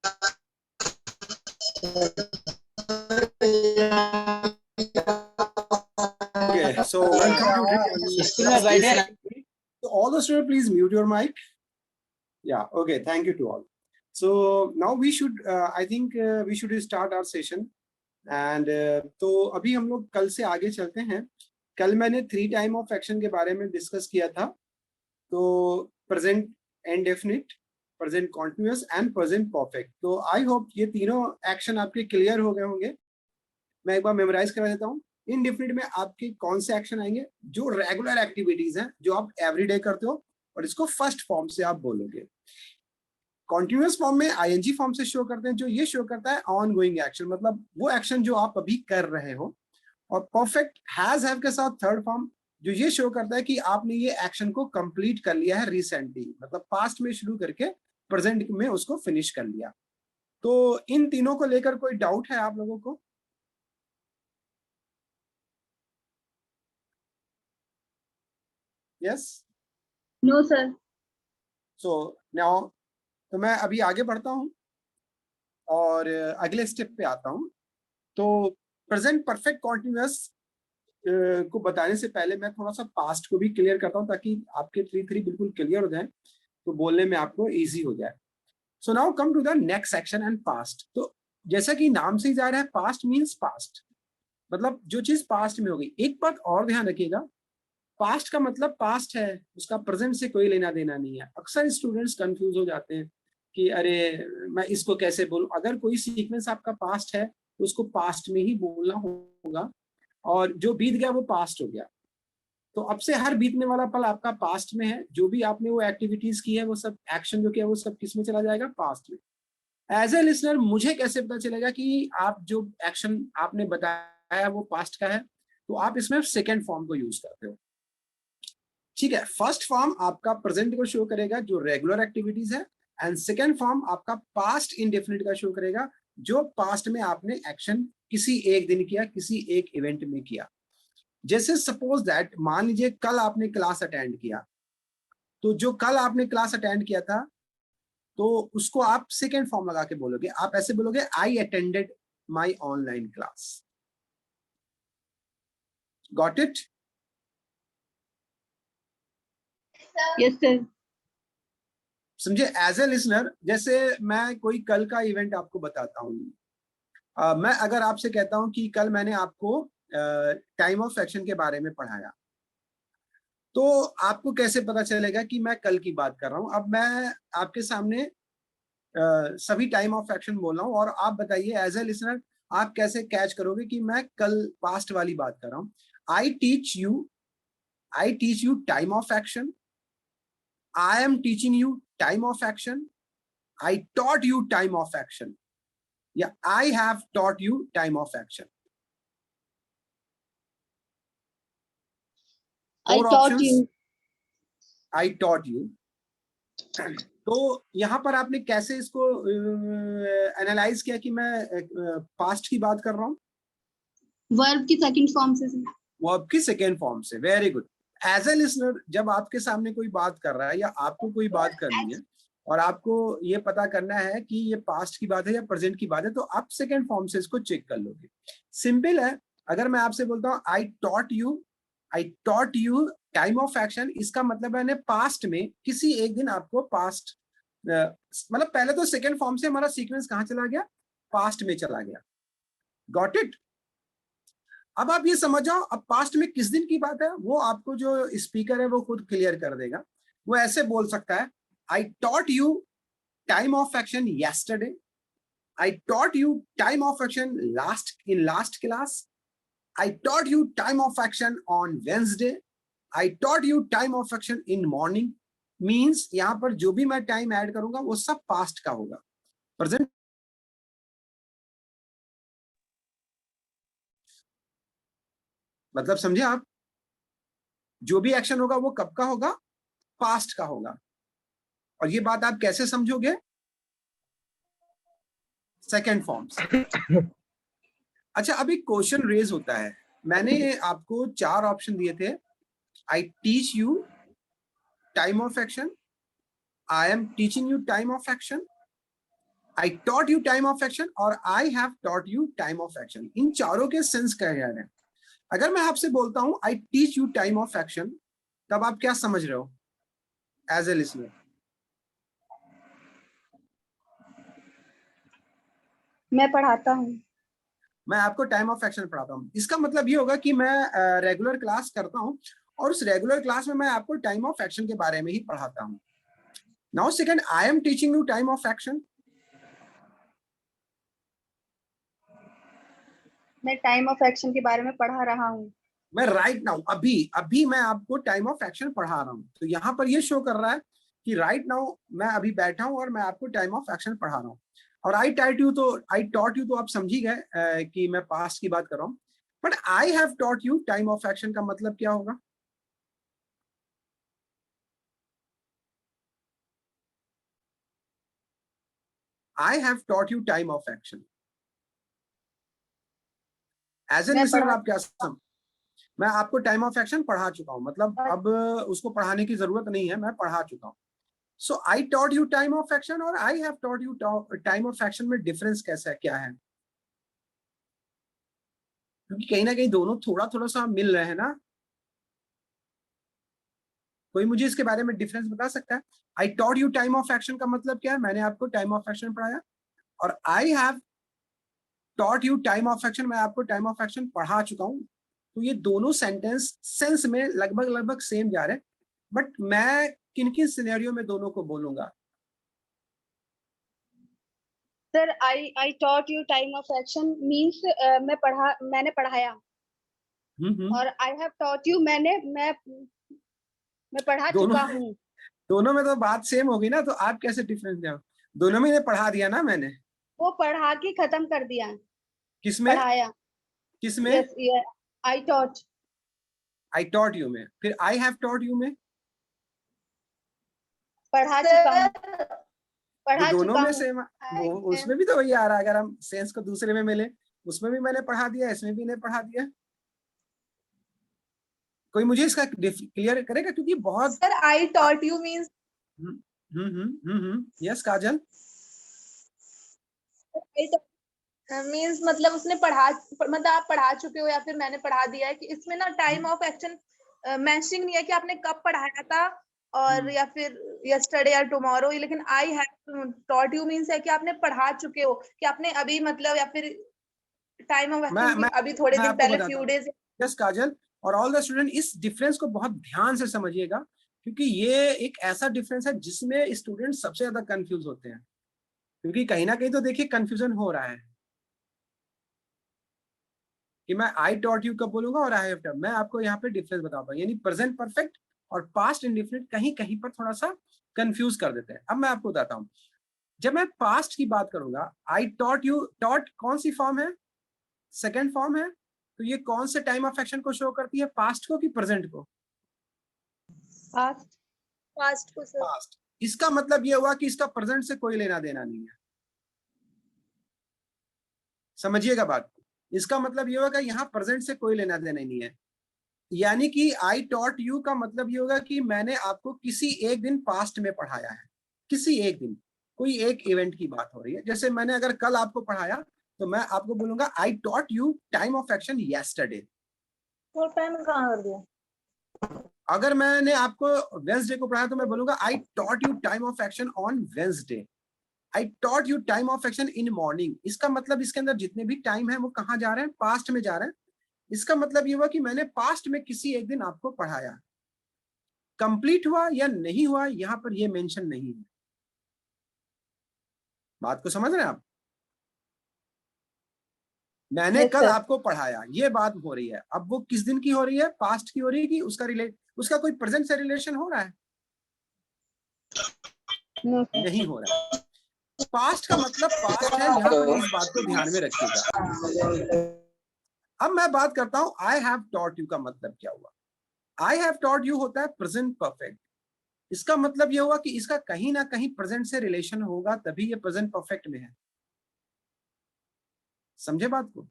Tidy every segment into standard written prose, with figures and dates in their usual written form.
Okay, so welcome to so all the students, please mute your mic. Yeah, okay, thank you to all. So now we should, I think we should start our session. And तो अभी हम लोग कल से आगे चलते हैं. कल मैंने 3 टाइम ऑफ एक्शन के बारे में डिस्कस किया था. तो present indefinite, present continuous and present perfect. तो आई होप ये तीनों एक्शन आपके क्लियर हो गए होंगे. मैं एक बार मेमोराइज करा देता हूँ. इनडेफिनिट में आपके कौन से एक्शन आएंगे? जो रेगुलर एक्टिविटीज हैं, जो आप एवरीडे करते हो, और इसको फर्स्ट फॉर्म से आप बोलोगे. कॉन्टिन्यूअस फॉर्म में आईएनजी फॉर्म से शो करते हैं, जो ये शो करता है ऑन गोइंग एक्शन, मतलब वो एक्शन जो आप अभी कर रहे हो. और परफेक्ट हैज हैव के साथ थर्ड फॉर्म, जो ये शो करता है कि आपने ये एक्शन को कंप्लीट कर लिया है रिसेंटली, मतलब पास्ट में शुरू करके प्रेजेंट में उसको फिनिश कर लिया. तो इन तीनों को लेकर कोई डाउट है आप लोगों को? Yes? No sir. So now तो मैं अभी आगे बढ़ता हूं और अगले स्टेप पे आता हूं. तो प्रेजेंट परफेक्ट कॉन्टिन्यूअस को बताने से पहले मैं थोड़ा सा पास्ट को भी क्लियर करता हूं, ताकि आपके 3 बिल्कुल क्लियर हो जाए, तो बोलने में आपको इजी हो जाए. So now come to the next section and past. तो जैसा कि नाम से ही जा रहा है, पास्ट मीन्स पास्ट, मतलब जो चीज पास्ट में हो गई. एक बात और ध्यान रखिएगा, पास्ट का मतलब पास्ट है, उसका प्रेजेंट से कोई लेना देना नहीं है. अक्सर स्टूडेंट्स कंफ्यूज हो जाते हैं कि अरे मैं इसको कैसे बोलूं. अगर कोई सीक्वेंस आपका पास्ट है तो उसको पास्ट में ही बोलना होगा, और जो बीत गया वो पास्ट हो गया. तो अब से हर बीतने वाला पल आपका पास्ट में है. जो भी आपने वो एक्टिविटीज की है, वो सब एक्शन जो किया, वो सब किस में चला जाएगा? पास्ट में. एज ए लिसनर मुझे कैसे पता चलेगा कि आप जो एक्शन आपने बताया वो पास्ट का है? तो आप इसमें सेकेंड फॉर्म को यूज करते हो. ठीक है, फर्स्ट फॉर्म आपका प्रेजेंट को शो करेगा, जो रेगुलर एक्टिविटीज है, एंड सेकेंड फॉर्म आपका पास्ट इंडेफिनिट का शो करेगा, जो पास्ट में आपने एक्शन किसी एक दिन किया, किसी एक इवेंट में किया. जैसे सपोज दैट, मान लीजिए कल आपने क्लास अटेंड किया, तो जो कल आपने क्लास अटेंड किया था, तो उसको आप सेकेंड फॉर्म लगा के बोलोगे. आप ऐसे बोलोगे, I attended my online class. Got it? Yes sir. समझे? एज ए लिसनर, जैसे मैं कोई कल का इवेंट आपको बताता हूँ. मैं अगर आपसे कहता हूं कि कल मैंने आपको टाइम ऑफ एक्शन के बारे में पढ़ाया, तो आपको कैसे पता चलेगा कि मैं कल की बात कर रहा हूं? अब मैं आपके सामने सभी टाइम ऑफ एक्शन बोल रहा हूं, और आप बताइए एज ए लिसनर आप कैसे कैच करोगे कि मैं कल पास्ट वाली बात कर रहा हूं. I teach you time of action. I am teaching you time of action. I taught you time of action, या I have taught you time of action. I taught you. I taught you. तो यहाँ पर आपने कैसे इसको analyse किया कि मैं पास्ट की बात कर रहा हूँ? वर्ब की सेकंड फॉर्म से. वर्ब की सेकेंड फॉर्म से. Very good. As a listener, जब आपके सामने कोई बात कर रहा है, या आपको कोई बात करनी है, और आपको ये पता करना है कि ये पास्ट की बात है या प्रेजेंट की बात है, तो आप सेकेंड फॉर्म से इसको चेक कर लोगे. सिंपल है. अगर मैं आपसे बोलता हूँ आई taught you time of action, इसका मतलब मैंने पास्ट में किसी एक दिन आपको पास्ट, मतलब पहले तो सेकेंड फॉर्म से हमारा सीक्वेंस कहां चला गया? पास्ट में चला गया. Got it? अब आप ये समझ जाओ, अब पास्ट में किस दिन की बात है वो आपको जो स्पीकर है वो खुद क्लियर कर देगा. वो ऐसे बोल सकता है, आई taught you time of action yesterday. I taught you time of action last class. I taught you time of action on Wednesday. I taught you time of action in morning. Means यहां पर जो भी मैं time add करूंगा वो सब past का होगा. प्रेजेंट मतलब समझे आप? जो भी एक्शन होगा वो कब का होगा? पास्ट का होगा. और ये बात आप कैसे समझोगे? सेकेंड फॉर्म से. अच्छा, अभी क्वेश्चन रेज होता है. मैंने आपको 4 ऑप्शन दिए थे. I teach you time of action, I am teaching you time of action, I taught you time of action और I have taught you time of action, इन चारों के सेंस क्या है? अगर मैं आपसे बोलता हूं I teach you time of action, तब आप क्या समझ रहे हो एज ए लिसनर? मैं पढ़ाता हूँ। मैं आपको टाइम ऑफ एक्शन पढ़ाता हूँ, इसका मतलब ये होगा कि मैं रेगुलर क्लास करता हूँ और उस रेगुलर क्लास में मैं आपको टाइम ऑफ एक्शन के बारे में ही पढ़ाता हूँ। Now second, I am teaching you time of action. मैं टाइम ऑफ एक्शन के बारे में पढ़ा रहा हूँ। मैं राइट नाउ अभी अभी मैं आपको टाइम ऑफ एक्शन पढ़ा रहा हूँ, तो यहाँ पर ये शो कर रहा है कि राइट नाउ मैं अभी बैठा हूँ और मैं आपको टाइम ऑफ एक्शन पढ़ा रहा हूँ। और आई टॉट यू तो आप समझ ही गए कि मैं पास्ट की बात कर रहा हूँ, but I have taught you time of action का मतलब क्या होगा? I have taught you time of action as a मैं लिसनर, पढ़ा आप क्या समझ? मैं आपको टाइम ऑफ एक्शन पढ़ा चुका हूँ, मतलब अब उसको पढ़ाने की जरूरत नहीं है, मैं पढ़ा चुका हूँ। So I taught you time of action और I have taught you time of action में डिफरेंस कैसा है, क्या है? क्योंकि कहीं ना कहीं दोनों थोड़ा थोड़ा सा मिल रहे हैं ना। कोई मुझे इसके बारे में डिफरेंस बता सकता है? आई taught you time of action का मतलब क्या है? मैंने आपको टाइम ऑफ एक्शन पढ़ाया। और I have taught you time of action, मैं आपको टाइम ऑफ एक्शन पढ़ा चुका हूँ। तो ये दोनों सेंटेंस सेंस में लगभग लगभग सेम जा रहे हैं, बट मैं किन किन सिनेरियो में दोनों को बोलूंगा? Sir, I taught you time of action means मैंने पढ़ाया। और आई हैव टॉट यू मैं पढ़ा दोनों चुका हूँ। दोनों में तो बात सेम होगी ना, तो आप कैसे डिफरेंस दे? दोनों में पढ़ा दिया ना मैंने। वो पढ़ा के खत्म कर दिया। किसमें? पढ़ाया। किसमें? Yes, I taught. I taught you में। फिर आई हैव टॉट यू में? पढ़ा चुका हूँ। तो पढ़ा दोनों चुका में हूँ। सेम, वो उसमें भी तो वही आ रहा है। अगर हम सेंस को दूसरे में मिले, उसमें भी मैंने पढ़ा दिया, इसमें भी ने पढ़ा दिया। कोई मुझे इसका क्लियर करेगा, क्योंकि बहुत sir, I taught you means yes Kajal. Means मतलब उसने पढ़ा, मतलब आप पढ़ा चुके हो या फिर मैंने पढ़ा दिया है। कि इसमें ना टाइम ऑफ एक्शन मेंशनिंग नहीं है कि आपने कब पढ़ाया था और या फिर यस्टरडे या टुमारो, लेकिन आई हैव टॉट यू मीन्स है कि आपने पढ़ा चुके हो, कि आपने अभी मतलब या फिर टाइम ऑफ मैं एक्शन की मैं अभी थोड़े मैं दिन आपको पहले बताता फ्यू हूँ। डेज। यस काजल और ऑल द स्टूडेंट, इस डिफरेंस को बहुत ध्यान से समझिएगा, क्योंकि ये एक ऐसा डिफरेंस है जिसमें स्टूडेंट सबसे ज्यादा कंफ्यूज होते हैं। क्योंकि कहीं ना कहीं तो देखिए कंफ्यूजन हो रहा है कि मैं आई टॉट यू कब बोलूंगा और आई हैव टॉट। मैं आपको यहाँ पे डिफरेंस बताता हूँ, यानी प्रेजेंट परफेक्ट और पास्ट इंडेफिनिट कहीं कहीं पर थोड़ा सा कंफ्यूज कर देते हैं। अब मैं आपको बताता हूँ, जब मैं पास्ट की बात करूंगा, आई टॉट यू, टॉट कौन सी फॉर्म है? सेकेंड फॉर्म है। तो ये कौन से टाइम ऑफ एक्शन को शो करती है, पास्ट को कि प्रेजेंट को? पास्ट। पास्ट को सर। पास्ट। इसका मतलब ये हुआ कि इसका प्रेजेंट से कोई लेना देना नहीं है। समझिएगा बात को। इसका मतलब ये होगा यहाँ प्रेजेंट से कोई लेना देना नहीं है। यानी कि आई टॉट यू का मतलब ये होगा कि मैंने आपको किसी एक दिन पास्ट में पढ़ाया है। किसी एक दिन, कोई एक इवेंट की बात हो रही है। जैसे मैंने अगर कल आपको पढ़ाया, तो मैं आपको बोलूंगा आई taught you time of action yesterday. तो टाइम कहाँ कर दिया? अगर मैंने आपको वेंसडे को पढ़ाया, तो मैं बोलूंगा आई taught you time of action on Wednesday. I taught you time of action in morning. इसका मतलब इसके अंदर जितने भी टाइम है वो कहाँ जा रहे हैं? पास्ट में जा रहे हैं। इसका मतलब ये हुआ कि मैंने पास्ट में किसी एक दिन आपको पढ़ाया। कंप्लीट हुआ या नहीं हुआ, यहां पर ये मेंशन नहीं है। बात को समझ रहे हैं आप? मैंने यस कल सर। आपको पढ़ाया, ये बात हो रही है। अब वो किस दिन की हो रही है? पास्ट की हो रही है कि उसका कोई प्रेजेंट से रिलेशन हो रहा है? नहीं हो रहा है। पास्ट का मतलब पास्ट है, यहां पर इस बात को ध्यान में रखिएगा। अब मैं बात करता हूं आई हैव टॉट यू का मतलब क्या हुआ। आई हैव टॉट यू होता है प्रेजेंट परफेक्ट। इसका मतलब यह हुआ कि इसका कहीं ना कहीं प्रेजेंट से रिलेशन होगा, तभी ये प्रेजेंट परफेक्ट में है। समझे बात को?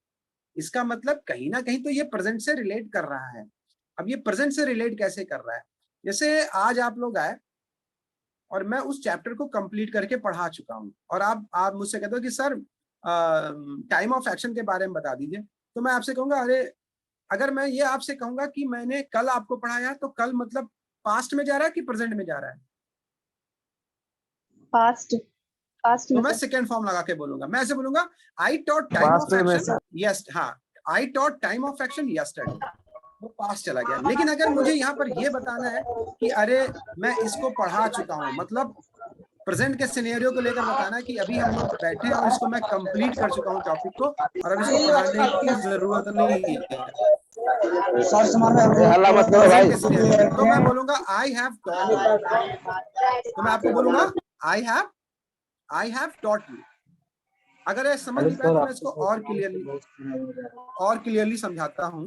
इसका मतलब कहीं ना कहीं तो ये प्रेजेंट से रिलेट कर रहा है। अब ये प्रेजेंट से रिलेट कैसे कर रहा है? जैसे आज आप लोग आए और मैं उस चैप्टर को कंप्लीट करके पढ़ा चुका हूँ, और आप मुझसे कहते हो कि सर टाइम ऑफ एक्शन के बारे में बता दीजिए, तो मैं आपसे कहूंगा अरे अगर मैं ये आपसे कहूंगा कि मैंने कल आपको पढ़ाया, तो कल मतलब पास्ट में जा रहा है कि प्रेजेंट में जा रहा है? पास्ट पास्ट तो में मैं सर। सेकेंड फॉर्म लगा के बोलूंगा, मैं ऐसे बोलूंगा I taught time past of में एक्शन सर। यस, हाँ I taught time of action yesterday, वो पास्ट चला गया। लेकिन अगर मुझे यहाँ पर ये बताना है कि अरे मैं इसको पढ़ा चुका हूँ, मतलब प्रेजेंट के सिनेरियो को लेकर बताना है कि अभी हम लोग बैठे हैं और इसको मैं कंप्लीट कर चुका हूँ टॉपिक को, और अब इसको पढ़ाने की जरूरत नहीं है, हल्ला मत करो प्रेजेंट भाई। के सिनेरियो में, तो मैं बोलूंगा आई हैव टॉट यू। तो मैं आपको बोलूंगा आई हैव टॉट यू। अगर ये समझ नहीं पाए तो मैं इसको और क्लियरली समझाता हूँ।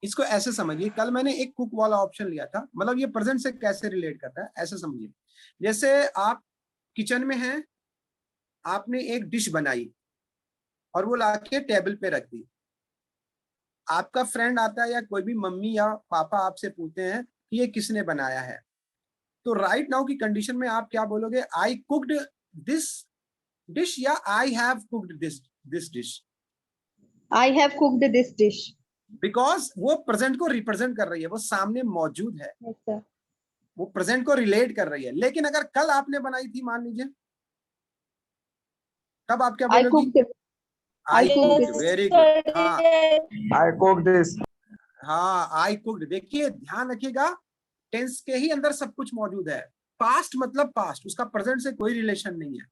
इसको ऐसे समझिए, कल मैंने एक कुक वाला ऑप्शन लिया था, मतलब ये प्रेजेंट से कैसे रिलेट करता है ऐसे समझिए। जैसे आप किचन में हैं, आपने एक डिश बनाई और वो लाके टेबल पे रख दी, आपका फ्रेंड आता है या कोई भी मम्मी या पापा आपसे पूछते हैं कि ये किसने बनाया है, तो राइट नाउ की कंडीशन में आप क्या बोलोगे? आई कुक्ड दिस डिश या I have cooked this dish? I have cooked this dish. Because वो प्रेजेंट को रिप्रेजेंट कर रही है, वो सामने मौजूद है, यस सर। वो प्रेजेंट को रिलेट कर रही है। लेकिन अगर कल आपने बनाई थी मान लीजिए, तब आप क्या आई बोलोगी? कुक्ड आई कुक्ड, वेरी गुड। हाँ आई कुक दिस। हाँ आई कुक्ड। देखिए ध्यान रखिएगा, टेंस के ही अंदर सब कुछ मौजूद है। पास्ट मतलब पास्ट, उसका प्रेजेंट से कोई रिलेशन नहीं है,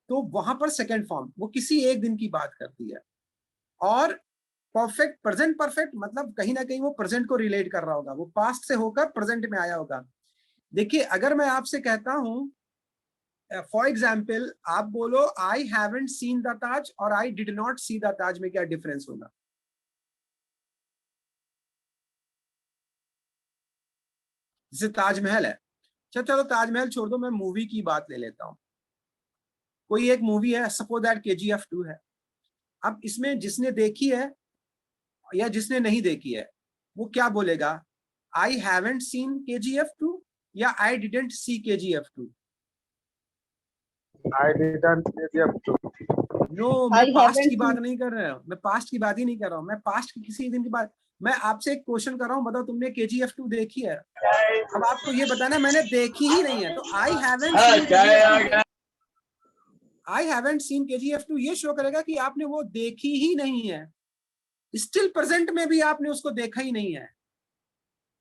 तो वहां पर सेकेंड फॉर्म वो किसी एक दिन की बात करती है। और परफेक्ट, प्रेजेंट परफेक्ट मतलब कहीं ना कहीं वो प्रेजेंट को रिलेट कर रहा होगा, वो पास्ट से होकर प्रेजेंट में आया होगा। देखिए अगर मैं आपसे कहता हूं फॉर एग्जाम्पल, आप बोलो I haven't seen the Taj और I did not see the Taj, में क्या डिफरेंस होगा? जैसे ताजमहल है, चलो ताजमहल छोड़ दो, मैं मूवी की बात ले लेता हूं। कोई एक मूवी है, सपोज दैट KGF 2 है। अब इसमें जिसने देखी है या जिसने नहीं देखी है, वो क्या बोलेगा? आई हैवंट सीन KGF 2 या I didn't see KGF 2? I didn't KGF 2। No, मैं पास्ट की बात नहीं कर रहा हूँ, मैं पास्ट की बात ही नहीं कर रहा हूँ, मैं पास्ट की किसी दिन की बात। मैं आपसे एक क्वेश्चन कर रहा हूँ, बताओ तुमने KGF 2 देखी है? अब आपको ये बताना मैंने देखी ही नहीं है, तो आई हैवंट सीन KGF 2 ये शो करेगा कि आपने वो देखी ही नहीं है, स्टिल प्रेजेंट में भी आपने उसको देखा ही नहीं है।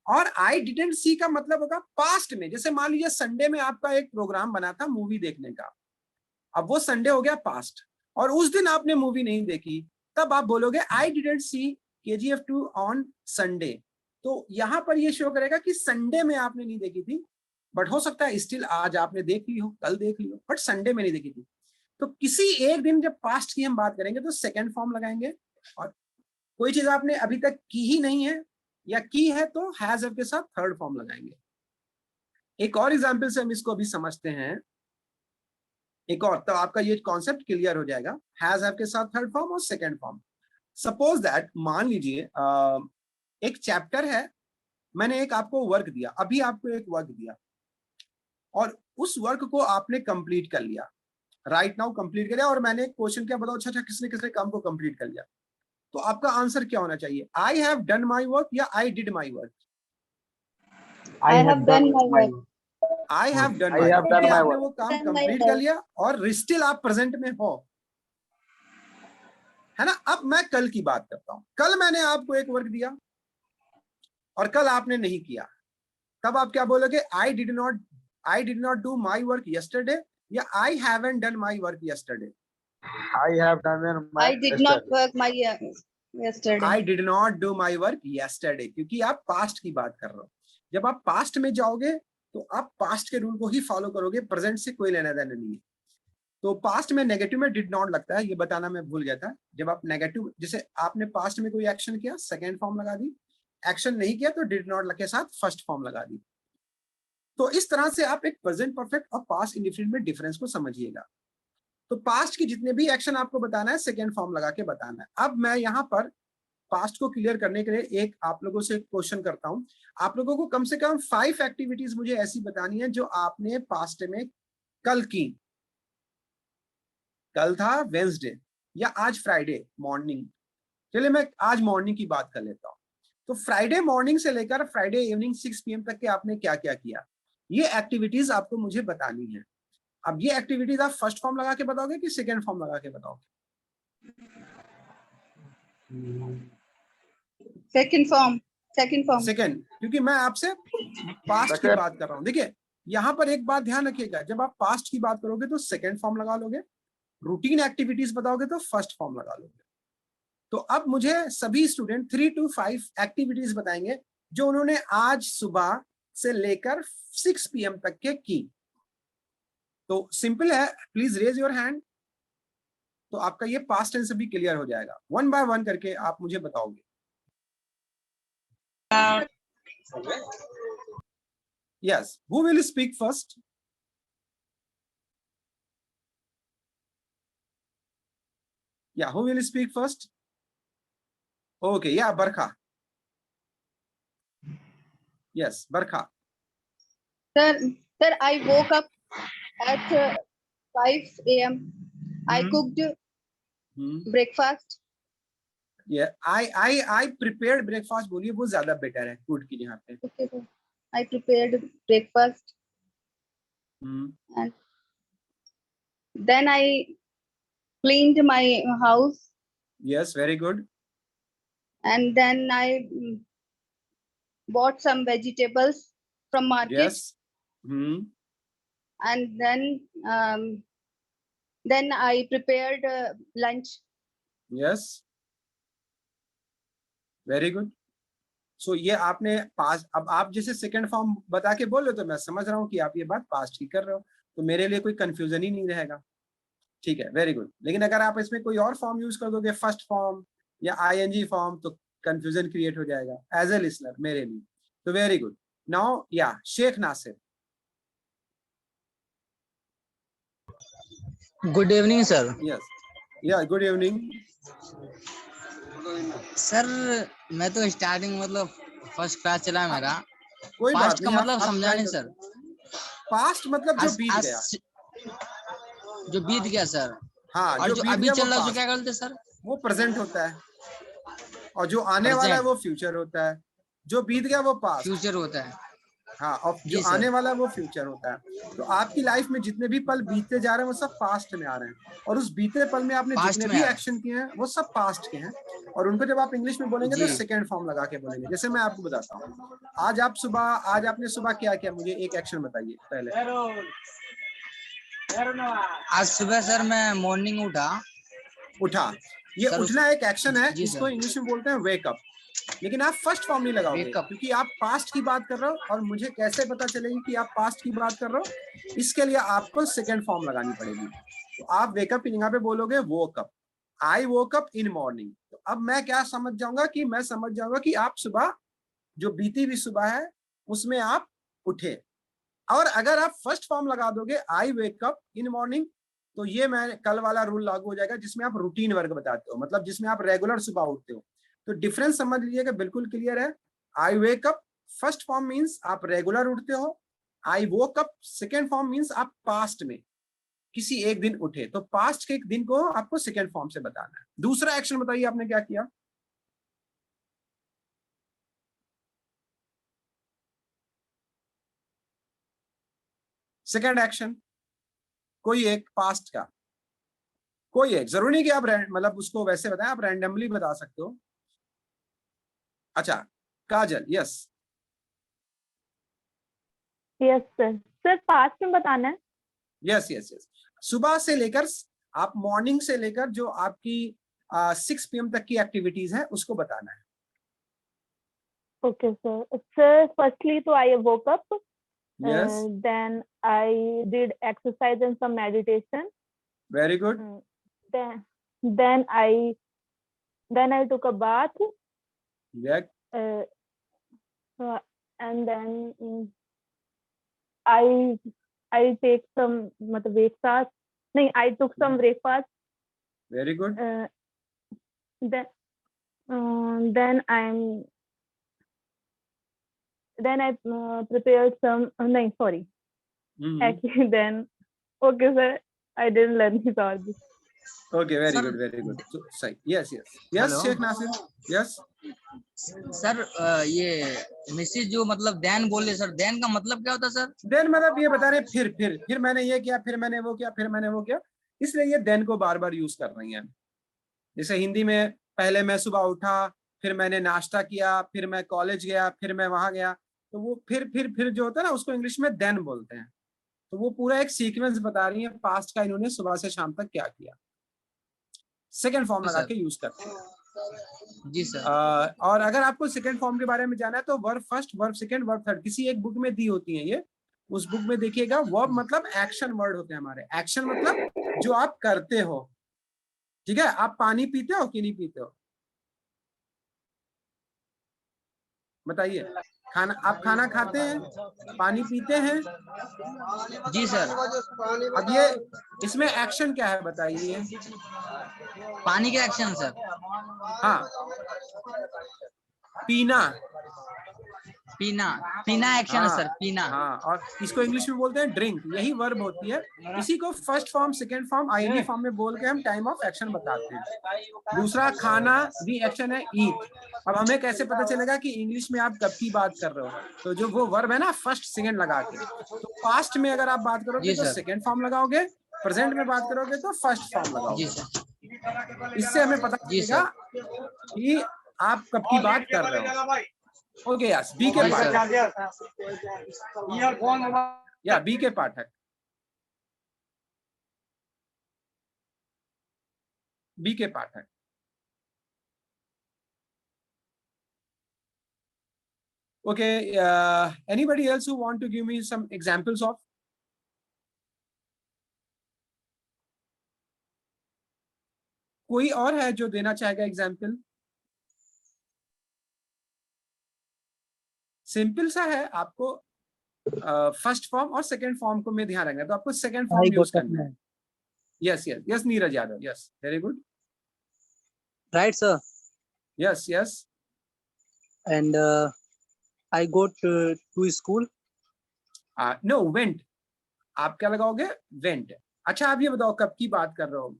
और आई डिडंट सी का मतलब होगा पास्ट में। जैसे मान लीजिए संडे में आपका एक प्रोग्राम बना था मूवी देखने का, अब वो संडे हो गया पास्ट, और उस दिन आपने मूवी नहीं देखी, तब आप बोलोगे आई didn't see KGF 2 on Sunday. तो यहां पर ये शो करेगा कि संडे में आपने नहीं देखी थी, बट हो सकता है स्टिल आज आपने देख ली हो, कल देख ली हो, बट संडे में नहीं देखी थी। तो किसी एक दिन जब पास्ट की हम बात करेंगे तो सेकेंड फॉर्म लगाएंगे, और कोई चीज आपने अभी तक की ही नहीं है या की है तो हैज हैव के साथ थर्ड फॉर्म लगाएंगे। एक और एग्जांपल से हम इसको अभी समझते हैं, एक और, तो आपका ये कॉन्सेप्ट क्लियर हो जाएगा। हैज हैव के साथ थर्ड फॉर्म और सेकंड फॉर्म। सपोज दैट, मान लीजिए एक चैप्टर है, मैंने एक आपको वर्क दिया, अभी आपको एक वर्क दिया, और उस वर्क को आपने कंप्लीट कर लिया, राइट नाउ कंप्लीट कर लिया, और मैंने एक क्वेश्चन किया, बताओ अच्छा किसने किसने काम को कंप्लीट कर लिया? तो आपका आंसर क्या होना चाहिए? I have done my work या I did my work? I have done my work. I have done I my have work, done क्योंकि my आपने work. वो काम Done my कंप्लीट work. कर लिया और स्टिल आप प्रेजेंट में हो, है ना। अब मैं कल की बात करता हूं, कल मैंने आपको एक वर्क दिया और कल आपने नहीं किया, तब आप क्या बोलोगे? I did not do my work yesterday या I haven't done my work yesterday? I have done my I did not work my yesterday. I did not do my work yesterday, क्योंकि आप पास्ट की बात कर रहे हो। जब आप पास्ट में जाओगे तो आप पास्ट के रूल को ही फॉलो करोगे, प्रेजेंट से कोई लेना देना नहीं है। तो पास्ट में नेगेटिव में डिड नॉट लगता है, ये बताना मैं भूल गया था। जब आप नेगेटिव, जैसे आपने पास्ट में कोई एक्शन किया, सेकेंड फॉर्म लगा दी, एक्शन नहीं किया तो डिड नॉट के साथ फर्स्ट फॉर्म लगा दी। तो इस तरह से आप एक प्रेजेंट परफेक्ट और पास्ट इंडिफिनिट में डिफरेंस को समझिएगा। तो पास्ट की जितने भी एक्शन आपको बताना है सेकेंड फॉर्म लगा के बताना है। अब मैं यहाँ पर पास्ट को क्लियर करने के लिए एक आप लोगों से क्वेश्चन करता हूं। आप लोगों को कम से कम 5 एक्टिविटीज मुझे ऐसी बतानी है जो आपने पास्ट में कल की। कल था वेंसडे या आज फ्राइडे मॉर्निंग। चलिए मैं आज मॉर्निंग की बात कर लेता हूँ। तो फ्राइडे मॉर्निंग से लेकर फ्राइडे इवनिंग 6 PM तक के आपने क्या क्या किया, ये एक्टिविटीज आपको मुझे बतानी है। अब ये एक्टिविटीज आप फर्स्ट फॉर्म लगा के बताओगे कि सेकेंड फॉर्म लगा के बताओगे? Second form. सेकेंड, क्योंकि मैं आपसे पास्ट की बात कर रहा हूँ। देखिए यहाँ पर एक बात ध्यान रखिएगा, जब आप पास्ट की बात करोगे तो सेकेंड फॉर्म लगा लोगे, रूटीन एक्टिविटीज बताओगे तो फर्स्ट फॉर्म लगा लोगे। तो अब मुझे सभी स्टूडेंट 3 to 5 एक्टिविटीज बताएंगे जो उन्होंने आज सुबह से लेकर 6 PM तक के की। तो सिंपल है, प्लीज रेज योर हैंड। तो आपका ये पास्ट टेंस भी क्लियर हो जाएगा। 1 by 1 करके आप मुझे बताओगे। Yes, who will speak first? या who will speak first? Okay, या Barkha. Yes, Barkha. Sir, I woke up at 5 AM. I cooked breakfast. I prepared breakfast बोलिए, वो ज्यादा बेटर है फूड की यहाँ पे। Okay, sir. I prepared breakfast. And then I cleaned my house. Yes, very good. And then I bought some vegetables from market. Yes. And then I prepared lunch. Yes. Very good. So ये आपने past, अब आप जैसे second form बता के बोल रहे हो तो मैं समझ रहा हूँ कि आप ये बात पास्ट की कर रहे हो, तो मेरे लिए कोई कंफ्यूजन ही नहीं रहेगा। ठीक है, वेरी गुड। लेकिन अगर आप इसमें कोई और फॉर्म यूज कर दोगे, फर्स्ट फॉर्म या ING फॉर्म, तो कंफ्यूजन क्रिएट हो जाएगा एज ए लिसनर मेरे लिए। तो वेरी गुड। नाउ या Sheikh Nasir. Good evening sir. Yes, yeah good evening sir. मैं तो स्टार्टिंग मतलब फर्स्ट क्लास चला मेरा। कोई बात नहीं, का मतलब समझा नहीं सर। पास्ट मतलब जो बीत गया। जो बीत गया सर। हाँ, और जो अभी चल रहा है उसको क्या बोलते सर? वो प्रेजेंट होता है, और जो आने वाला है वो फ्यूचर होता है। जो बीत गया वो पास्ट फ्यूचर होता है। हाँ, और जो आने वाला है वो फ्यूचर होता है। तो आपकी लाइफ में जितने भी पल बीतते जा रहे हैं वो सब पास्ट में आ रहे हैं, और उस बीते पल में आपने जितने भी एक्शन किए हैं वो सब पास्ट के हैं। और उनको जब आप इंग्लिश में बोलेंगे तो सेकेंड फॉर्म लगा के बोलेंगे। जैसे मैं आपको बताता हूँ, आज आपने सुबह क्या किया, मुझे एक एक्शन बताइए पहले। आज सुबह सर मैं मॉर्निंग उठा। ये उठना एक एक्शन है, इसको इंग्लिश में बोलते हैं वेकअप। लेकिन आप फर्स्ट फॉर्म नहीं लगाओगे क्योंकि आप पास्ट की बात कर रहे हो, और मुझे कैसे पता चलेगी कि आप पास्ट की बात कर रहे हो? इसके लिए आपको सेकेंड फॉर्म लगानी पड़ेगी। तो आप वेकअप यहाँ पे बोलोगे woke up. I woke up in morning. तो अब मैं क्या समझ जाऊंगा कि आप सुबह, जो बीती हुई सुबह है उसमें आप उठे। और अगर आप फर्स्ट फॉर्म लगा दोगे आई वेकअप इन मॉर्निंग, तो ये मैं कल वाला रूल लागू हो जाएगा जिसमें आप रूटीन वर्क बताते हो, मतलब जिसमें आप रेगुलर सुबह उठते हो। तो डिफरेंस समझ लीजिएगा, बिल्कुल क्लियर है। I wake up first form means आप रेगुलर उठते हो। I woke up second form means आप पास्ट में किसी एक दिन उठे। तो पास्ट के एक दिन को आपको सेकेंड फॉर्म से बताना है। दूसरा एक्शन बताइए आपने क्या किया? सेकेंड एक्शन कोई एक पास्ट का, कोई एक, जरूरी नहीं कि आप मतलब उसको वैसे बताएं, आप रैंडमली बता सकते हो। अच्छा, Kajal. Yes yes sir. Sir past में बताना है। Yes yes yes. सुबह से लेकर, आप मॉर्निंग से लेकर जो आपकी 6 PM तक की एक्टिविटीज है उसको बताना है। Okay sir. सर फर्स्टली तो I woke up, Yes. then I did exercise and some meditation. Very good. Then I took a bath. Yeah. And then I take some breakfast. No, I took some breakfast. Very good. Then I prepared some. No, sorry. Actually, then okay, sir. I didn't learn this all this. Okay, very Sir- good, very good. So, side. Yes, Hello? Sheikh Nasir. Yes. Sir ये Mrs जो मतलब then बोले sir, then का मतलब क्या होता है sir? Then मतलब ये बता रहे फिर मैंने ये किया, फिर मैंने वो किया, फिर मैंने वो किया, इसलिए ये देन को बार बार यूज कर रही हैं। जैसे हिंदी में पहले मैं सुबह उठा, फिर मैंने नाश्ता किया, फिर मैं कॉलेज गया, फिर मैं वहां गया, तो वो फिर जो होता है ना उसको इंग्लिश में देन बोलते हैं। तो वो पूरा एक सीक्वेंस बता रही है पास्ट का, इन्होंने सुबह से शाम तक क्या किया, सेकेंड फॉर्म लगा के यूज करते हैं। जी सर। और अगर आपको सेकेंड फॉर्म के बारे में जाना है तो verb first, verb second, verb third किसी एक बुक में दी होती है ये, उस बुक में देखिएगा। वर्ब मतलब एक्शन वर्ड होते हैं हमारे, एक्शन मतलब जो आप करते हो। ठीक है, आप पानी पीते हो कि नहीं पीते हो, बताइए। आप खाना खाते हैं, पानी पीते हैं? जी सर। अब ये इसमें एक्शन क्या है बताइए? पानी के एक्शन सर। हाँ, पीना एक्शन है सर, पीना। हाँ, और इसको इंग्लिश में बोलते हैं ड्रिंक, यही वर्ब होती है। इसी को first form, second form, ING form में बोल के हम टाइम ऑफ एक्शन बताते हैं। दूसरा खाना भी एक्शन है, ईट। अब हमें कैसे पता चलेगा कि इंग्लिश में आप कब की बात कर रहे हो? तो जो वो वर्ब है ना फर्स्ट सेकेंड लगा के, तो पास्ट में अगर आप बात करोगे तो सेकेंड फॉर्म लगाओगे, प्रेजेंट में बात करोगे तो फर्स्ट फॉर्म लगाओगे। इससे हमें पता चलेगा कि आप कब की बात कर रहे हो। ओके, यस, बी के पाठक। या बी के पाठक, बी के पाठक। Okay, anybody else who want to give me some examples of? कोई और है जो देना चाहेगा एग्जाम्पल? सिंपल सा है, आपको फर्स्ट फॉर्म और सेकंड फॉर्म को मैं ध्यान रखना, तो आपको सेकंड फॉर्म यूज करना है। Yes Neeraj Yadav, yes, very good, Right, sir. Yes. And I go to school. No, went. आप क्या लगाओगे? वेंट। अच्छा, आप ये बताओ कब की बात कर रहे हो?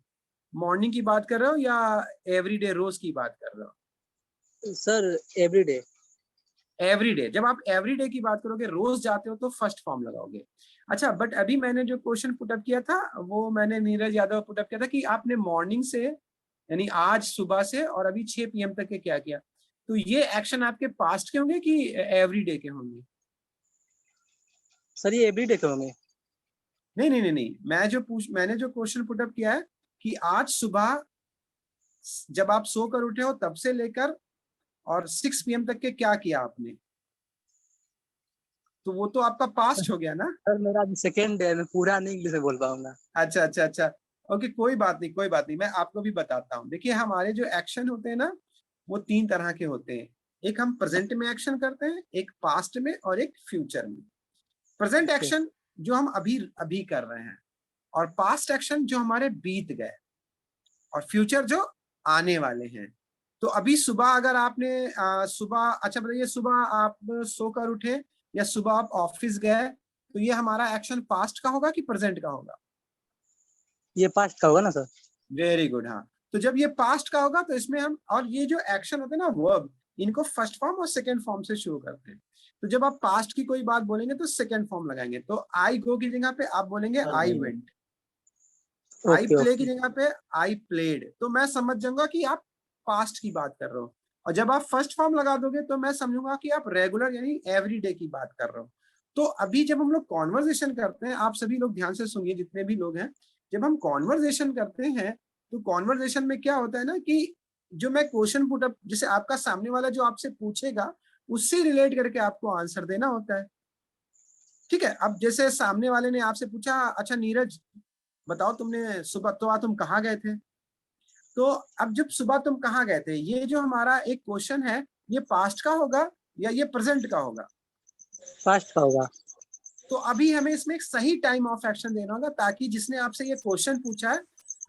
मॉर्निंग की बात कर रहे हो या एवरीडे, रोज की बात कर रहे हो? Sir, every day. एवरीडे। जब आप एवरीडे की बात करोगे, रोज जाते हो, तो फर्स्ट फॉर्म लगाओगे। अच्छा, बट अभी मैंने जो क्वेश्चन पुटअप किया था वो मैंने नीरज यादव पुटअप किया था कि आपने मॉर्निंग से, यानी आज सुबह से और अभी 6 PM तक के क्या किया, तो ये एक्शन आपके पास्ट के होंगे कि एवरीडे के होंगे? सर ये every day के होंगे। नहीं, मैंने जो क्वेश्चन पुटअप किया है कि आज सुबह जब आप सोकर उठे हो तब से लेकर और 6 PM तक के क्या किया आपने, तो वो तो आपका पास्ट हो गया ना। सर मेरा सेकेंड डे, मैं पूरा नहीं इंग्लिश में बोल पाऊंगा। अच्छा, ओके, कोई बात नहीं, मैं आपको भी बताता हूँ। देखिए, हमारे जो एक्शन होते हैं ना वो 3 तरह के होते हैं। एक हम प्रेजेंट में एक्शन करते हैं, एक पास्ट में और एक फ्यूचर में। प्रेजेंट एक्शन जो हम अभी कर रहे हैं, और पास्ट एक्शन जो हमारे बीत गए, और फ्यूचर जो आने वाले हैं। तो अभी सुबह अगर आपने सुबह, अच्छा बताइए, सुबह आप सोकर उठे या सुबह आप ऑफिस गए, तो ये हमारा एक्शन पास्ट का होगा कि प्रेजेंट का होगा? ये पास्ट का होगा ना सर? वेरी गुड, हाँ। तो जब ये पास्ट का होगा तो इसमें हम, और ये जो एक्शन होते हैं ना वर्ब, इनको फर्स्ट फॉर्म और सेकेंड फॉर्म से शुरू करते हैं। तो जब आप पास्ट की कोई बात बोलेंगे तो सेकेंड फॉर्म लगाएंगे। तो आई गो की जगह पे आप बोलेंगे आई वेंट, आई प्ले की जगह पे आई प्लेड, तो मैं समझ जाऊंगा कि आप पास्ट की बात कर रहे हो। और जब आप फर्स्ट फॉर्म लगा दोगे तो मैं समझूंगा कि आप रेगुलर यानी एवरीडे की बात कर रहे हो। तो अभी जब हम लोग कॉन्वर्जेशन करते हैं, आप सभी लोग ध्यान से सुनिए जितने भी लोग हैं, जब हम कॉन्वर्जेशन करते हैं तो कॉन्वर्जेशन में क्या होता है ना कि जो मैं क्वेश्चन पुटअप, जैसे आपका सामने वाला जो आपसे पूछेगा उससे रिलेट करके आपको आंसर देना होता है। ठीक है, अब जैसे सामने वाले ने आपसे पूछा, अच्छा नीरज बताओ तुमने सुबह तो तुम कहाँ गए थे? तो अब जब सुबह तुम कहाँ गए थे, ये जो हमारा एक क्वेश्चन है, ये पास्ट का होगा या ये प्रेजेंट का होगा? पास्ट का होगा। तो अभी हमें इसमें एक सही टाइम ऑफ एक्शन देना होगा ताकि जिसने आपसे ये क्वेश्चन पूछा है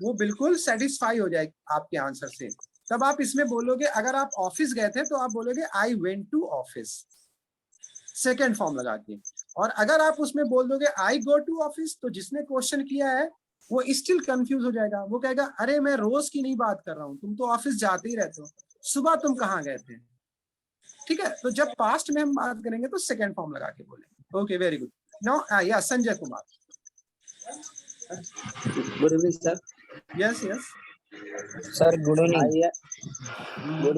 वो बिल्कुल सेटिस्फाई हो जाए आपके आंसर से। तब आप इसमें बोलोगे, अगर आप ऑफिस गए थे तो आप बोलोगे I went to office, second form लगा के। और अगर आप उसमें बोल दोगे आई गो टू ऑफिस, तो जिसने क्वेश्चन किया है वो स्टिल कंफ्यूज हो जाएगा, वो कहेगा अरे मैं रोज की नहीं बात कर रहा हूँ, तुम तो ऑफिस जाते ही रहते हो, सुबह तुम कहाँ गए थे। ठीक है, तो जब पास्ट में हम बात करेंगे तो सेकेंड फॉर्म लगा के बोलेंगे। Okay, very good. नाउ या Sanjay Kumar. Good evening sir. Yes yes sir good evening.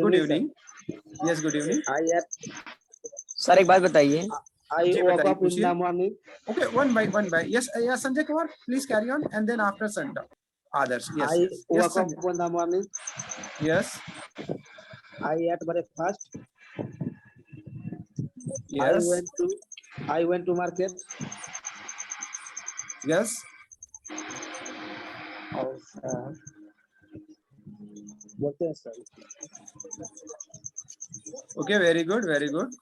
Good evening. Yes good evening. Sir एक बात बताइए। आई जी woke बताइए, up in पूछिए। the morning. Okay, one by. Yes, Sanjay Kumar, please carry on, and then after Santa, others. Yes, I yes, woke up Sanjay. in the morning. Yes, I ate breakfast. yes, I went to market. yes. बोलते हैं sir. Okay, very good, very good.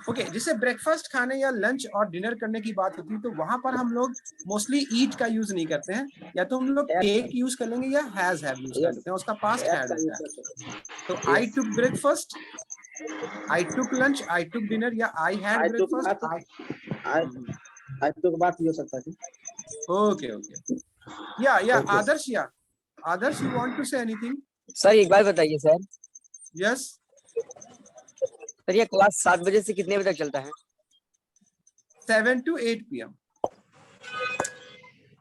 Okay जिसे breakfast खाने या lunch और dinner करने की बात होती है तो वहां पर हम लोग मोस्टली ईट का यूज नहीं करते हैं, या तो हम लोग टेक यूज कर लेंगे या हैज हैव यूज कर लेते हैं, उसका पास्ट हैड होता है। तो आई टुक ब्रेकफास्ट, आई टुक लंच, आई टुक डिनर, या आई हैड ब्रेकफास्ट, आई टुक बात भी हो सकता है। ओके ओके या Adarsh you want to say anything? Sir एक बात बताइए सर। यस सर ये क्लास 7 बजे से कितने बजे तक चलता है? 7 to 8 PM।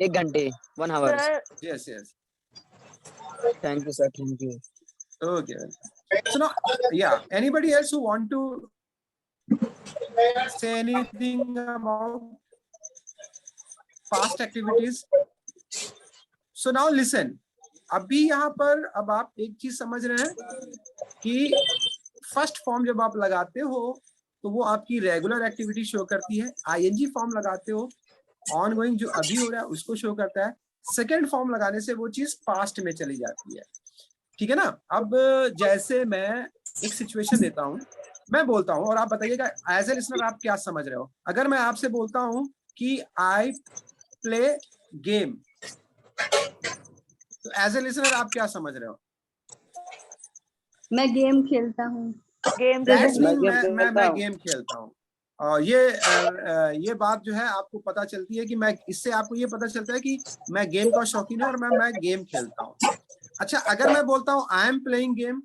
1 घंटे, 1 hour। Yes, yes. Thank you sir, thank you. Okay. So now, yeah, anybody else who want to say anything about past activities? So now listen. अभी यहाँ पर अब आप एक चीज समझ रहे हैं कि फर्स्ट फॉर्म जब आप लगाते हो तो वो आपकी रेगुलर एक्टिविटी शो करती है, आईएनजी फॉर्म लगाते हो ऑन गोइंग जो अभी हो रहा है उसको शो करता है, सेकेंड फॉर्म लगाने से वो चीज पास्ट में चली जाती है। ठीक है ना? अब जैसे मैं एक सिचुएशन देता हूं, मैं बोलता हूं और आप बताइएगा एज ए लिसनर आप क्या समझ रहे हो। अगर मैं आपसे बोलता हूं कि आई प्ले गेम, तो एज ए लिसनर आप क्या समझ रहे हो? मैं गेम खेलता हूँ। गेम मैं गेम खेलता हूँ। और ये बात जो है आपको पता चलती है कि मैं इससे आपको ये पता चलता है कि मैं गेम का शौकीन हूँ और मैं गेम खेलता हूँ। अच्छा, अगर मैं बोलता हूँ I am playing game,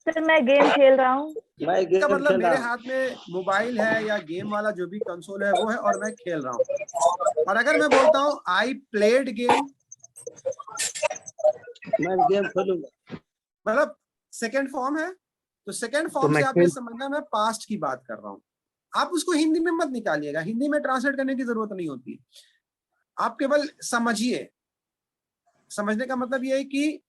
sir मैं गेम खेल रहा हूँ। इसका मतलब मेरे हाथ में मोबाइल है या गेम वाला जो भी कंसोल है वो है और मैं खेल रहा हूँ। और अगर मैं बोलता हूँ आई प्लेड गेम, मैं गेम खेलूंगा, मतलब सेकेंड फॉर्म है, तो सेकेंड फॉर्म से आप ये समझना मैं पास्ट की बात कर रहा हूँ। आप उसको हिंदी में मत निकालिएगा, हिंदी में ट्रांसलेट करने की जरूरत नहीं होती, आप केवल समझिए। समझने का मतलब ये है कि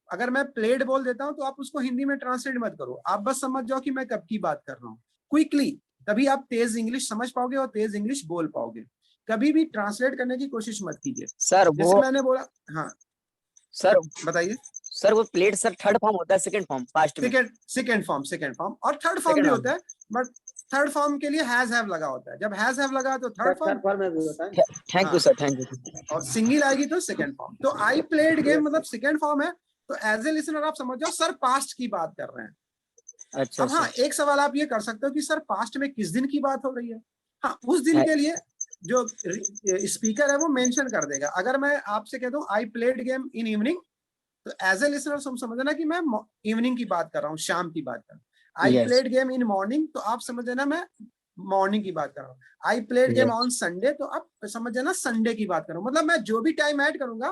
अगर मैं प्लेड बोल देता हूं तो आप उसको हिंदी में ट्रांसलेट मत करो, आप बस समझ जाओ कि मैं कब की बात कर रहा हूँ क्विकली, तभी आप तेज इंग्लिश समझ पाओगे और तेज इंग्लिश बोल पाओगे। कभी भी ट्रांसलेट करने की कोशिश मत कीजिए। सर जैसे मैंने बोला, हाँ सर बताइए। सर वो प्लेड सर थर्ड फॉर्म होता है, सेकंड फॉर्म पास्ट में? सेकंड फॉर्म और थर्ड फॉर्म भी होता है, बट थर्ड फॉर्म के लिए हैज हैव लगा होता है। जब हैज हैव लगा तो थर्ड फॉर्म में भी होता है। Thank you sir, thank you. और सिंगल आएगी तो सेकंड फॉर्म। तो आई प्लेड गेम मतलब सेकंड फॉर्म है, तो एज ए लिसनर आप समझ जाओ सर पास्ट की बात कर रहे हैं। अच्छा, अब हाँ, एक सवाल आप ये कर सकते हो कि सर पास्ट में किस दिन की बात हो रही है। हाँ, उस दिन के लिए जो स्पीकर है वो मेंशन कर देगा। अगर मैं आपसे कह दूं I played game in evening, तो एज ए लिसनर समझना कि मैं इवनिंग की बात कर रहा हूँ, शाम की बात कर रहा हूँ। I played game in morning, तो आप समझ लेना मैं मॉर्निंग की बात कर रहा हूँ। I played game on Sunday, तो आप समझ लेना संडे की बात कर रहा हूँ। मतलब मैं जो भी टाइम ऐड करूंगा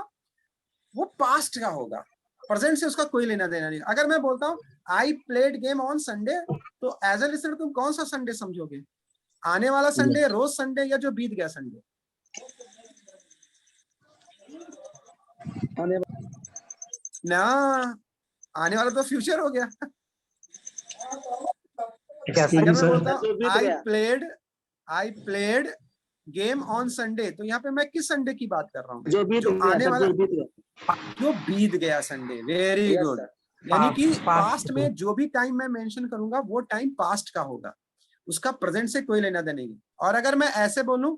वो पास्ट का होगा, प्रेजेंट से उसका कोई लेना देना नहीं। अगर मैं बोलता हूँ I played game on Sunday, तो एज ए लिसनर तुम कौन सा संडे समझोगे? आने वाला संडे, रोज संडे, या जो बीत गया संडे? ना, आने वाला तो फ्यूचर हो गया। अगर मैं बोलता हूँ I played game on Sunday, तो यहाँ पे मैं किस संडे की बात कर रहा हूँ? जो आने वाला, जो बीत गया संडे। Very good. यानी कि पास्ट में जो भी टाइम मैं मेंशन करूंगा वो टाइम पास्ट का होगा, उसका प्रेजेंट से कोई लेना देना नहीं। और अगर मैं ऐसे बोलूं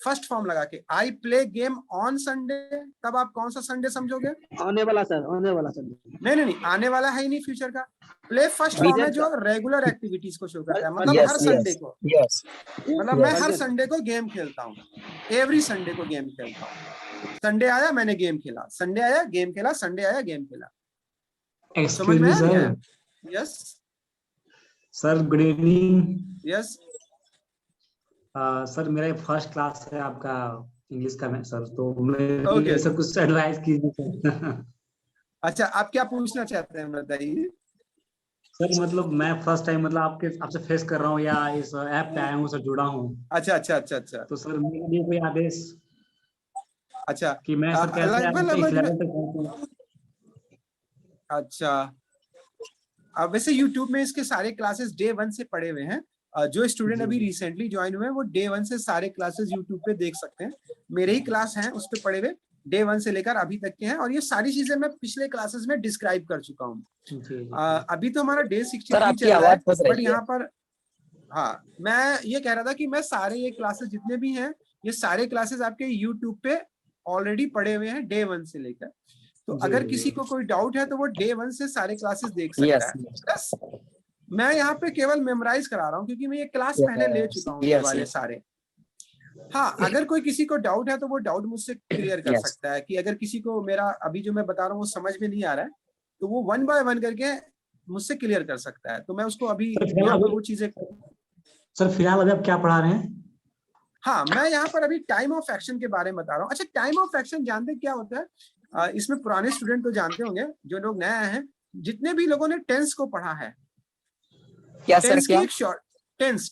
फर्स्ट फॉर्म लगा के, I play game on Sunday, तब आप कौन सा संडे समझोगे? आने वाला सर, आने वाला सर। नहीं, आने वाला है ही नहीं, फ्यूचर का। प्ले फर्स्ट फॉर्म है जो रेगुलर एक्टिविटीज को शो करता है, मतलब हर संडे को। मतलब मैं हर संडे को गेम खेलता हूँ, एवरी संडे को गेम खेलता हूँ। संडे आया मैंने गेम खेला, संडे आया गेम खेला, संडे आया गेम खेला। समझ में आया? Yes sir, good evening. Yes sir, मेरा फर्स्ट क्लास है आपका इंग्लिश का में सर, तो मेरे Okay. लिए सर कुछ एडवाइस कीजिए सर। अच्छा, आप क्या पूछना चाहते हैं बताइए। सर मतलब मैं फर्स्ट टाइम मतलब आपसे फेस कर रहा हूँ या इस ऐप पे आया हूँ सर, जुड़ा हूँ। अच्छा, तो सर मेरे लिए कोई आदेश अच्छा कि मैं सर कैसे इस लेवल तक पहुंचूं? अच्छा, अब वैसे YouTube में इसके सारे क्लासेस डे 1 से पड़े हुए हैं। जो स्टूडेंट अभी रिसेंटली ज्वाइन हुए हैं वो डे 1 से सारे क्लासेस YouTube पे देख सकते हैं। मेरे ही क्लास हैं उस पे पड़े हुए, डे 1 से लेकर अभी तक के हैं, और ये सारी चीजें मैं पिछले क्लासेस में डिस्क्राइब कर चुका हूँ। अभी तो हमारा डे 63 चल रहा है, बट यहाँ पर हाँ, मैं ये कह रहा था कि मैं सारे ये क्लासेस जितने भी हैं, ये सारे क्लासेस आपके YouTube पे ऑलरेडी पड़े हुए हैं डे 1 से लेकर। तो अगर किसी को कोई डाउट है तो वो डे 1 से सारे क्लासेस देख सकता है। बस मैं यहाँ पे केवल मेमोराइज करा रहा हूँ क्योंकि मैं ये क्लास पहले ले चुका हूँ ये वाले सारे। हाँ, अगर कोई किसी को डाउट है तो वो डाउट मुझसे क्लियर कर सकता है, कि अगर किसी को मेरा अभी जो मैं बता रहा हूँ वो समझ में नहीं आ रहा है तो वो 1 बाय 1 करके मुझसे क्लियर कर सकता है। तो मैं उसको अभी यहाँ पर वो चीजें। सर फिलहाल अभी आप क्या पढ़ा रहे हैं? हाँ, मैं यहाँ पर अभी टाइम ऑफ एक्शन के बारे में बता रहा हूँ। अच्छा, टाइम ऑफ एक्शन जानते क्या होता है? इसमें पुराने स्टूडेंट तो जानते होंगे, जो लोग नए आए हैं, जितने भी लोगों ने टेंस को पढ़ा है, क्या टेंस सर? की एक short tense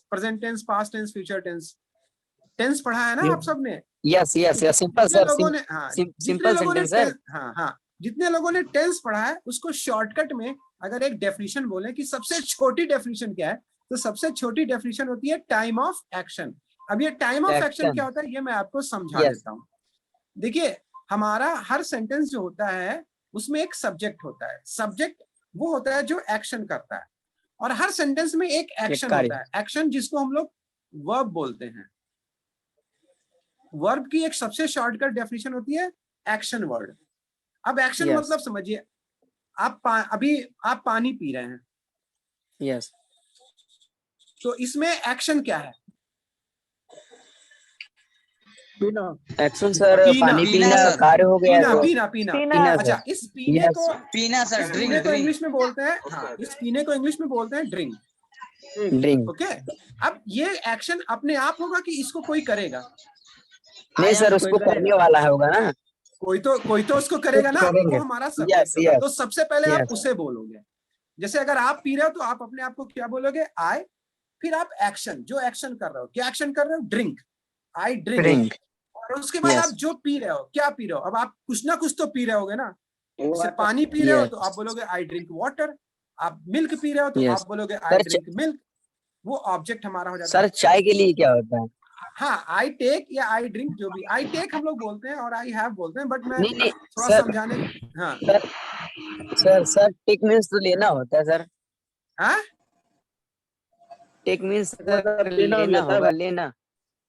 present tense, past tense, future tense पढ़ा है ना आप सबने? Yes simple sir, simple sentence sir. हाँ, जितने लोगों ने टेंस पढ़ा है उसको शॉर्टकट में अगर एक डेफिनेशन बोले कि सबसे छोटी डेफिनेशन क्या है, तो सबसे छोटी डेफिनेशन होती है टाइम ऑफ एक्शन। अब ये टाइम ऑफ एक्शन क्या होता है ये मैं आपको समझा देता हूँ। देखिए, हमारा हर सेंटेंस जो होता है उसमें एक सब्जेक्ट होता है। सब्जेक्ट वो होता है जो एक्शन करता है, और हर सेंटेंस में एक एक्शन होता है। एक्शन जिसको हम लोग वर्ब बोलते हैं। वर्ब की एक सबसे शॉर्टकट डेफिनेशन होती है एक्शन वर्ड। अब एक्शन मतलब समझिए, अभी आप पानी पी रहे हैं, यस, तो इसमें एक्शन क्या है? पीना। एक्शन सर, पानी पीना कार्य हो गया। पीना। अच्छा, इस पीने को पीना सर, ड्रिंक को इंग्लिश में बोलते हैं, हाँ, इस पीने को इंग्लिश में बोलते हैं ड्रिंक। ओके, अब ये एक्शन अपने आप होगा कि इसको कोई करेगा? नहीं सर, उसको करने वाला होगा ना, कोई तो उसको करेगा ना, वो हमारा सब्जेक्ट होगा। तो सबसे पहले आप उसे बोलोगे। जैसे अगर आप पी रहे हो तो आप अपने आप को क्या बोलोगे? आई। फिर आप एक्शन, जो एक्शन कर रहे हो, क्या एक्शन कर रहे हो? Drink, I drink. और उसके बाद आप जो पी रहे हो, क्या पी रहे हो? अब आप कुछ ना कुछ तो पी रहे होगे ना। जैसे पानी पी रहे हो तो आप बोलोगे आई ड्रिंक वाटर। आप मिल्क पी रहे हो तो आप बोलोगे आई ड्रिंक मिल्क। वो ऑब्जेक्ट हमारा हो जाता है। सर चाय के लिए क्या होता है? हाँ, आई टेक या आई ड्रिंक, जो भी। आई टेक हम लोग बोलते हैं और आई हैव बोलते हैं, बट मैं नहीं, थोड़ा समझाने। हाँ सर टेक मीन्स तो लेना होता है सर। हाँ, टेक मीन्स लेना होगा, लेना।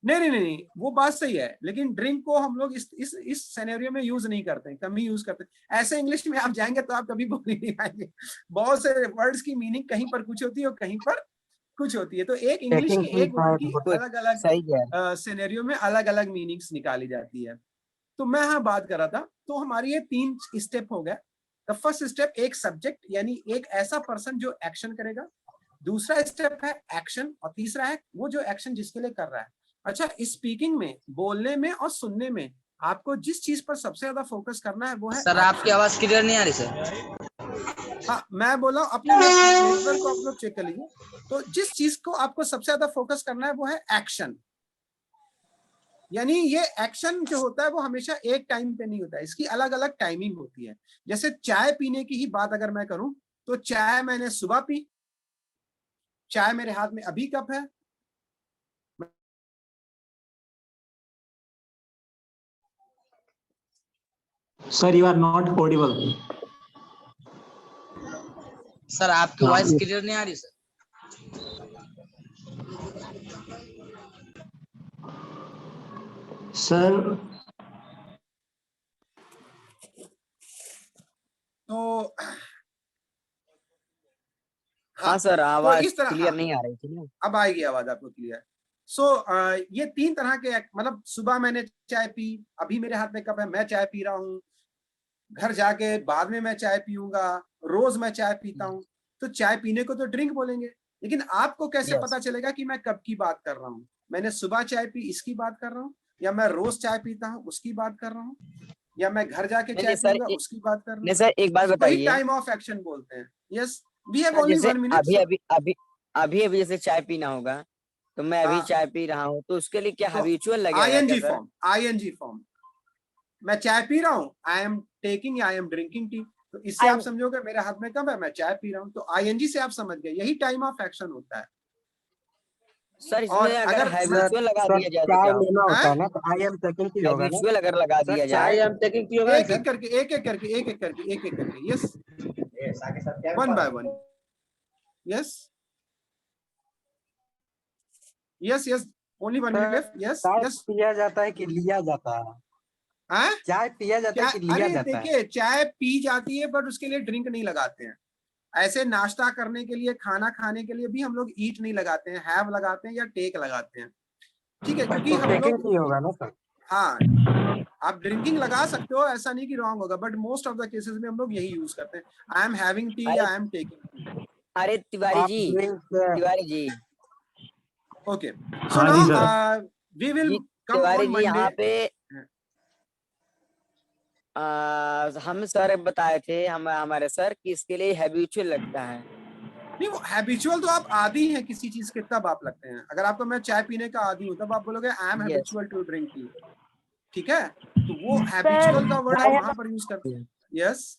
नहीं, वो बात सही है, लेकिन ड्रिंक को हम लोग इस सिनेरियो में यूज नहीं करते, कम ही यूज करते हैं। ऐसे इंग्लिश में आप जाएंगे तो आप कभी बोल ही नहीं पाएंगे। बहुत से वर्ड्स की मीनिंग कहीं पर कुछ होती है और कहीं पर कुछ होती है। तो एक इंग्लिश की एक वर्ड की अलग अलग सिनेरियो में अलग अलग मीनिंग्स निकाली जाती है। तो मैं हाँ बात कर रहा था, तो हमारी ये 3 स्टेप हो गया। द फर्स्ट स्टेप, एक सब्जेक्ट यानी एक ऐसा पर्सन जो एक्शन करेगा। दूसरा स्टेप है एक्शन, और तीसरा है वो जो एक्शन जिसके लिए कर रहा है। अच्छा, स्पीकिंग में, बोलने में और सुनने में आपको जिस चीज पर सबसे ज्यादा फोकस करना है वो है सर। आपकी आवाज क्लियर नहीं आ रही सर। हाँ, मैं बोला अपने नेटवर्क को आप लोग चेक कर लीजिए। तो जिस चीज को आपको सबसे ज्यादा फोकस करना है वो है एक्शन। यानी ये एक्शन जो होता है वो हमेशा एक टाइम पे नहीं होता है, इसकी अलग अलग टाइमिंग होती है। जैसे चाय पीने की ही बात अगर मैं करूं तो चाय मैंने सुबह पी, चाय मेरे हाथ में अभी कप है। Sir you are not audible. Sir आपकी वॉइस क्लियर नहीं आ रही सर। सर तो हाँ सर, तो आवाज इस तरह क्लियर नहीं आ रही थी ना। अब आएगी आवाज आपको क्लियर। सो ये 3 तरह के मतलब सुबह मैंने चाय पी, अभी मेरे हाथ में कप है, मैं चाय पी रहा हूँ, घर जाके बाद में मैं चाय पीऊंगा, रोज मैं चाय पीता हूँ, तो चाय पीने को तो ड्रिंक बोलेंगे। लेकिन आपको कैसे Yes. पता चलेगा कि मैं कब की बात कर रहा हूँ? मैंने सुबह चाय पी इसकी बात कर रहा हूँ, या मैं रोज चाय पीता हूँ उसकी बात कर रहा हूँ, या मैं घर जाके नहीं चाय नहीं सर, पीऊंगा उसकी बात कर रहा नहीं हूँ? सर एक बात वही बताइए टाइम ऑफ एक्शन बोलते हैं। Yes, we have sir, only जैसे 1 मिनट। अभी अभी अभी अभी अभी जैसे चाय पीना होगा, तो मैं अभी हाँ, चाय पी रहा हूँ, तो उसके लिए क्या तो हैबिचुअल लगेगा क्या ING sir? Form, ING form, मैं चाय पी रहा हूँ, I am taking, I am drinking tea, तो इससे आप I'm समझोगे मेरे हाथ में कब है, मैं चाय पी रहा हूँ, तो आईएनजी से आप समझ गए, यही टाइम ऑफ एक्शन होता है। सर और इसमें अगर अगर मैं हैबिचुअल लगा सर दिया जाए तो चाय क्या होगा? लेना होता हैं? है ना, तो आई एम टेकिंग की होगा ना हैबिचुअल अगर लगा सर। दिया चाय जाए, एम टेकिंग की होगा एक कि एक करके, एक एक करके, एक एक करके, एक एक करके, yes, one by one, yes yes yes, only 1 minute sir left, yes चाय यस। पिया जाता है कि लिया जाता है? हैं? चाय पिया जाता है चाय, कि लिया अरे जाता है? देखिए चाय पी जाती है बट उसके लिए ड्रिंक नहीं लगाते हैं। ऐसे नाश्ता करने के लिए, खाना खाने के लिए भी हम लोग ईट नहीं लगाते हैं, हैव लगाते हैं या टेक लगाते हैं, ठीक है, क्योंकि तो हम टेकिंग लोग, की होगा ना सर? हाँ आप ड्रिंकिंग लगा सकते हो, ऐसा नहीं कि रॉन्ग होगा, but most of the cases में हम लोग यही यूज करते हैं, आई एम हैविंग टी, अरे आई एम टेकिंग टी। अरे तिवारी आप ji, drink Tiwari ji, okay, so हाँ जी सर। नाउ वी विल जी कम तिवारी ऑन जी, मंडे। यहाँ पे हम सर बताए थे, हम हमारे सर कि इसके लिए हैबिचुअल लगता है। नहीं, वो हैबिचुअल तो आप आदी हैं किसी चीज के, तब आप लगते हैं। अगर आपको मैं चाय पीने का आदी हूँ तब आप बोलोगे I am yes habitual to drink tea, ठीक है, तो वो sir, हैबिचुअल का वर्ड I हम have वहां पर यूज करते हैं। यस,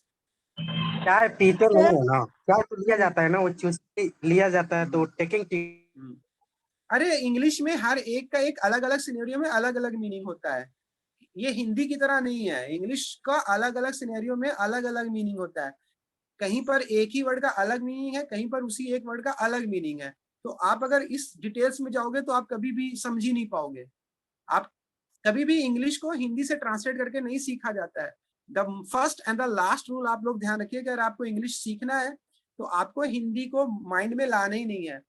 चाय पीते नहीं sir. है ना, चाय तो लिया जाता है ना, वो चूज लिया जाता है, तो टेकिंग की। अरे इंग्लिश में हर एक का एक अलग अलग सिनेरियो में अलग अलग मीनिंग होता है, ये हिंदी की तरह नहीं है, इंग्लिश का अलग अलग सिनेरियो में अलग अलग मीनिंग होता है, कहीं पर एक ही वर्ड का अलग मीनिंग है, कहीं पर उसी एक वर्ड का अलग मीनिंग है, तो आप अगर इस डिटेल्स में जाओगे तो आप कभी भी समझ ही नहीं पाओगे। आप कभी भी इंग्लिश को हिंदी से ट्रांसलेट करके नहीं सीखा जाता है। The first and the last rule आप लोग ध्यान रखिए, अगर आपको इंग्लिश सीखना है तो आपको हिंदी को माइंड में लाना ही नहीं है,